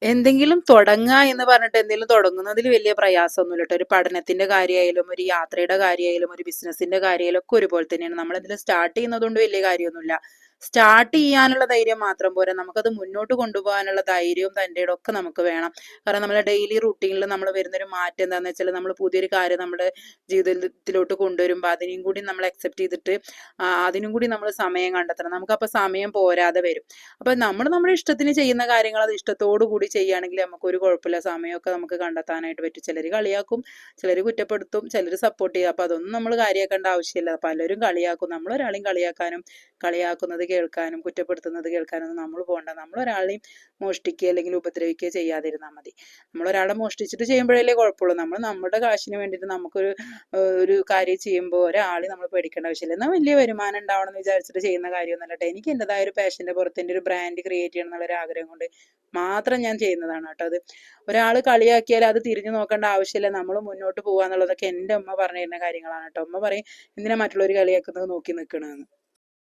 എന്തെങ്കിലും തുടങ്ങുക എന്ന് പറഞ്ഞിട്ട് എന്തെങ്കിലും തുടങ്ങുന്നതിൽ വലിയ പ്രയാസമൊന്നുമില്ല കേട്ടോ. ഒരു പഠനത്തിന്റെ കാര്യമായാലും ഒരു യാത്രയുടെ കാര്യമായാലും ഒരു ബിസിനസിന്റെ കാര്യമായാലും ഒക്കെ ഒരുപോലെ തന്നെയാണ്. നമ്മളതിൽ സ്റ്റാർട്ട് ചെയ്യുന്നതുകൊണ്ട് വലിയ കാര്യമൊന്നുമില്ല. സ്റ്റാർട്ട് ചെയ്യാനുള്ള ധൈര്യം മാത്രം പോരാ, നമുക്കത് മുന്നോട്ട് കൊണ്ടുപോകാനുള്ള ധൈര്യവും തൻ്റെ ഒക്കെ നമുക്ക് വേണം. കാരണം നമ്മളെ ഡെയിലി റുട്ടീനിൽ നമ്മൾ വരുന്നൊരു മാറ്റം എന്താണെന്ന് വെച്ചാൽ, നമ്മൾ പുതിയൊരു കാര്യം നമ്മുടെ ജീവിതത്തിലോട്ട് കൊണ്ടുവരുമ്പോൾ അതിനെയും കൂടി നമ്മൾ അക്സെപ്റ്റ് ചെയ്തിട്ട് അതിനും കൂടി നമ്മൾ സമയം കണ്ടെത്തണം. നമുക്കപ്പോൾ സമയം പോരാതെ വരും. അപ്പം നമ്മൾ നമ്മുടെ ഇഷ്ടത്തിന് ചെയ്യുന്ന കാര്യങ്ങൾ അത് ഇഷ്ടത്തോടു കൂടി ചെയ്യുകയാണെങ്കിൽ നമുക്കൊരു കുഴപ്പമില്ല, സമയമൊക്കെ നമുക്ക് കണ്ടെത്താനായിട്ട് പറ്റും. ചിലർ കളിയാക്കും, ചിലർ കുറ്റപ്പെടുത്തും, ചിലർ സപ്പോർട്ട് ചെയ്യും. അപ്പം അതൊന്നും നമ്മൾ കാര്യമാക്കേണ്ട ആവശ്യമില്ല. പലരും കളിയാക്കും. നമ്മളൊരാളെയും കളിയാക്കാനും കളിയാക്കുന്നത് കേൾക്കാനും കുറ്റപ്പെടുത്തുന്നത് കേൾക്കാനൊന്നും നമ്മൾ പോകണ്ട. നമ്മളൊരാളെയും മോഷ്ടിക്കുക അല്ലെങ്കിൽ ഉപദ്രവിക്കുകയോ ചെയ്യാതിരുന്നാൽ മതി. നമ്മളൊരാളെ മോഷ്ടിച്ചിട്ട് ചെയ്യുമ്പോഴല്ലേ കുഴപ്പമുള്ളൂ. നമ്മൾ നമ്മുടെ കാശിന് വേണ്ടിയിട്ട് നമുക്കൊരു ഒരു കാര്യം ചെയ്യുമ്പോൾ ഒരാളെ നമ്മൾ പേടിക്കേണ്ട ആവശ്യമില്ല. എന്നാൽ വലിയ വരുമാനം ഉണ്ടാവണം എന്ന് വിചാരിച്ചിട്ട് ചെയ്യുന്ന കാര്യമൊന്നുമല്ല കേട്ടോ. എനിക്ക് എൻ്റെതായ ഒരു പാഷൻ്റെ പുറത്ത് എൻ്റെ ഒരു ബ്രാൻഡ് ക്രിയേറ്റ് ചെയ്യണം എന്നുള്ളൊരു ആഗ്രഹം കൊണ്ട് മാത്രം ഞാൻ ചെയ്യുന്നതാണ് കേട്ടോ. അത് ഒരാൾ കളിയാക്കിയാൽ അത് തിരിഞ്ഞു നോക്കേണ്ട ആവശ്യമില്ല, നമ്മൾ മുന്നോട്ട് പോകുക എന്നുള്ളതൊക്കെ എൻ്റെ അമ്മ പറഞ്ഞു തരുന്ന കാര്യങ്ങളാണ് കേട്ടോ. അമ്മ പറയും, എന്തിനാ മറ്റുള്ളവർ കളിയാക്കുന്നത് നോക്കി നിൽക്കണമെന്ന്.